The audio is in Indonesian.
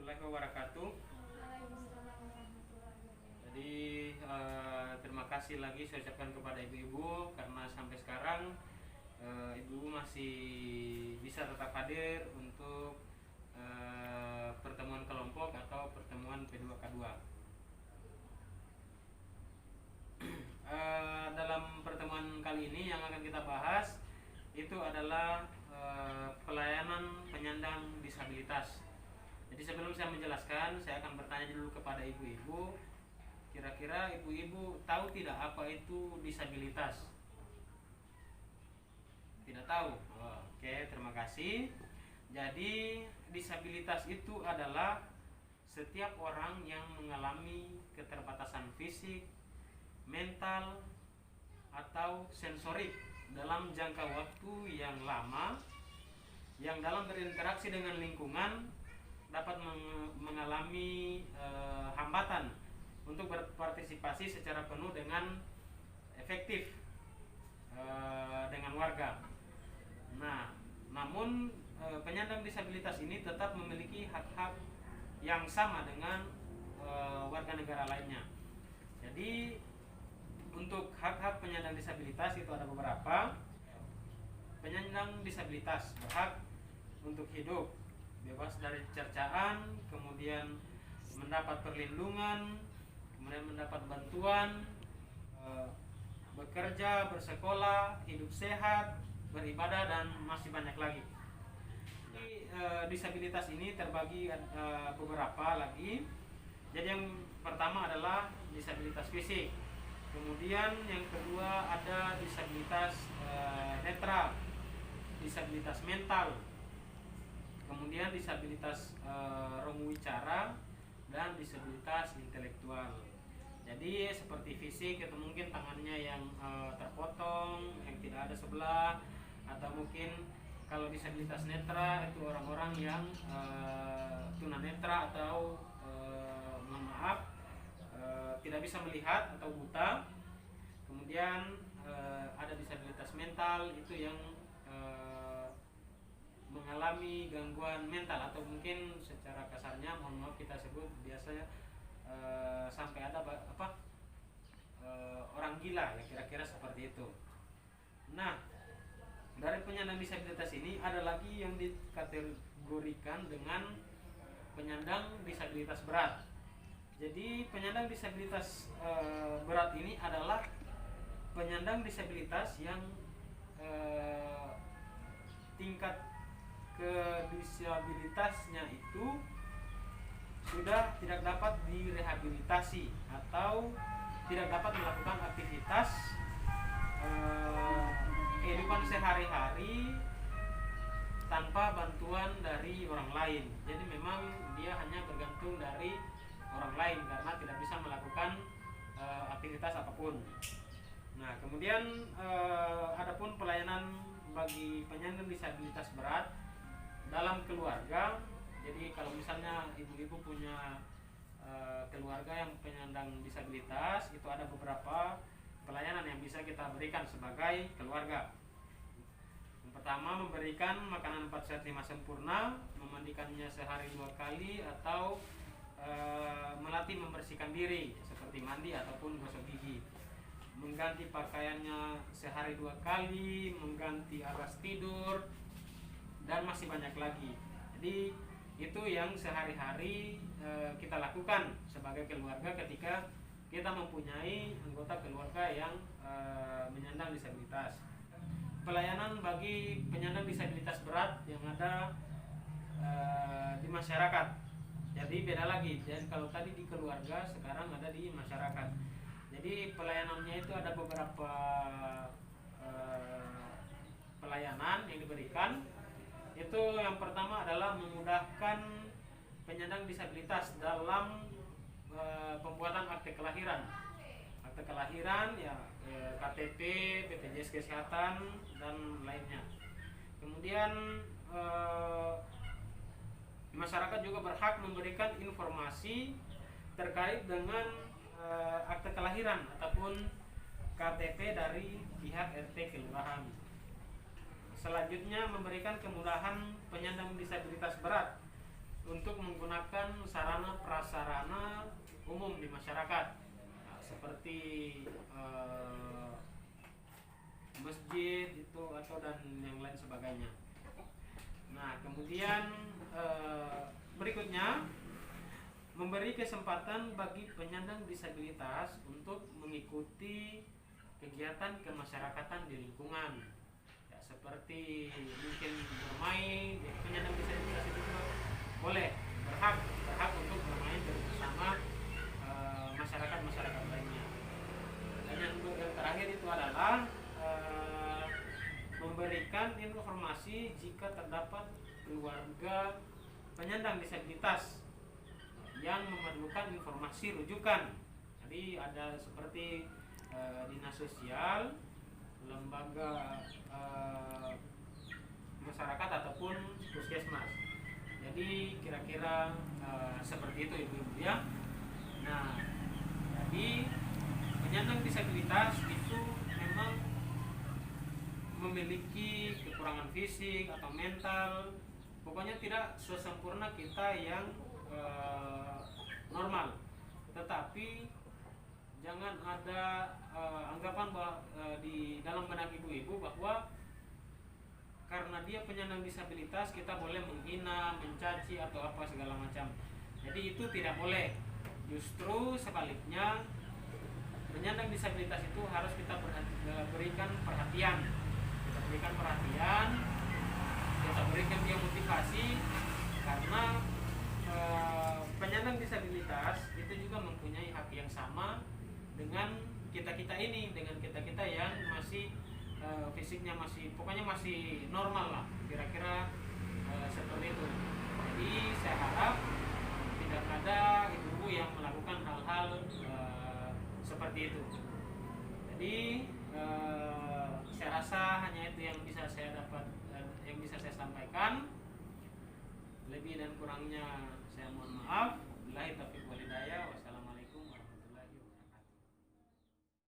warahmatullahi wabarakatuh. Waalaikumsalam warahmatullahi wabarakatuh. Jadi terima kasih lagi saya ucapkan kepada ibu-ibu karena sampai sekarang ibu masih bisa tetap hadir untuk pertemuan kelompok atau pertemuan P2K2. Dalam pertemuan kali ini yang akan kita bahas itu adalah pelayanan penyandang disabilitas. Jadi sebelum saya menjelaskan, saya akan bertanya dulu kepada ibu-ibu. Kira-kira ibu-ibu tahu tidak apa itu disabilitas? Tidak tahu? Oke, terima kasih. Jadi disabilitas itu adalah setiap orang yang mengalami keterbatasan fisik, mental, atau sensorik dalam jangka waktu yang lama, yang dalam berinteraksi dengan lingkungan dapat mengalami hambatan untuk berpartisipasi secara penuh dengan efektif dengan warga. Nah, namun penyandang disabilitas ini tetap memiliki hak-hak yang sama dengan warga negara lainnya. Jadi untuk hak-hak penyandang disabilitas itu ada beberapa. Penyandang disabilitas berhak untuk hidup bebas dari cercaan, kemudian mendapat perlindungan, kemudian mendapat bantuan, bekerja, bersekolah, hidup sehat, beribadah, dan masih banyak lagi. Jadi disabilitas ini terbagi beberapa lagi. Jadi yang pertama adalah disabilitas fisik. Kemudian yang kedua ada disabilitas netra, disabilitas mental, kemudian disabilitas remu wicara, dan disabilitas intelektual. Jadi seperti fisik itu mungkin tangannya yang terpotong, yang tidak ada sebelah, atau mungkin kalau disabilitas netra itu orang-orang yang tunanetra atau mohon maaf tidak bisa melihat atau buta. Kemudian ada disabilitas mental itu yang mengalami gangguan mental, atau mungkin secara kasarnya mohon maaf kita sebut biasanya sampai ada orang gila, ya kira-kira seperti itu. Nah, dari penyandang disabilitas ini ada lagi yang dikategorikan dengan penyandang disabilitas berat. Jadi penyandang disabilitas berat ini adalah penyandang disabilitas yang tingkat kedisabilitasnya itu sudah tidak dapat direhabilitasi atau tidak dapat melakukan aktivitas kehidupan sehari-hari tanpa bantuan dari orang lain. Jadi memang dia hanya bergantung dari orang lain karena tidak bisa melakukan aktivitas apapun. Nah, kemudian adapun pelayanan bagi penyandang disabilitas berat dalam keluarga. Jadi kalau misalnya ibu-ibu punya keluarga yang penyandang disabilitas, itu ada beberapa pelayanan yang bisa kita berikan sebagai keluarga. Yang pertama, memberikan makanan 4 sehat 5 sempurna, memandikannya sehari 2 kali, atau melatih membersihkan diri seperti mandi ataupun gosok gigi, mengganti pakaiannya sehari 2 kali, mengganti alas tidur, dan masih banyak lagi. Jadi itu yang sehari-hari kita lakukan sebagai keluarga ketika kita mempunyai anggota keluarga yang menyandang disabilitas. Pelayanan bagi penyandang disabilitas berat yang ada di masyarakat. Jadi beda lagi. Jadi kalau tadi di keluarga, sekarang ada di masyarakat. Jadi pelayanannya itu ada beberapa pelayanan yang diberikan. Itu yang pertama adalah memudahkan penyandang disabilitas dalam pembuatan akte kelahiran. Akte kelahiran ya, KTP, BPJS Kesehatan, dan lainnya. Kemudian masyarakat juga berhak memberikan informasi terkait dengan akte kelahiran ataupun KTP dari pihak RT kelurahan. Selanjutnya, memberikan kemudahan penyandang disabilitas berat untuk menggunakan prasarana umum di masyarakat, nah, seperti masjid itu atau dan yang lain sebagainya. Nah, kemudian berikutnya memberi kesempatan bagi penyandang disabilitas untuk mengikuti kegiatan kemasyarakatan di lingkungan, ya, seperti mungkin bermain. Penyandang disabilitas itu juga boleh berhak untuk bermain bersama masyarakat lainnya. Dan yang terakhir itu adalah memberikan informasi jika terdapat keluarga penyandang disabilitas yang memerlukan informasi rujukan. Jadi ada seperti dinas sosial, lembaga masyarakat ataupun puskesmas. Jadi kira-kira seperti itu ibu-ibu ya. Nah, jadi penyandang disabilitas itu memang memiliki kekurangan fisik atau mental, pokoknya tidak sesempurna kita yang normal. Tetapi jangan ada anggapan bahwa di dalam benak ibu-ibu bahwa karena dia penyandang disabilitas kita boleh menghina, mencaci atau apa segala macam. Jadi itu tidak boleh. Justru sebaliknya, penyandang disabilitas itu harus kita berikan perhatian. Kita berikan perhatian, kita berikan dia motivasi, karena penyandang disabilitas itu juga mempunyai hak yang sama dengan kita-kita ini, dengan kita-kita yang masih fisiknya masih, pokoknya masih normal lah, kira-kira seperti itu. Jadi saya harap tidak ada ibu-ibu yang melakukan hal-hal seperti itu. Jadi saya rasa hanya itu yang bisa saya dapat, yang bisa saya sampaikan. Lebih dan kurangnya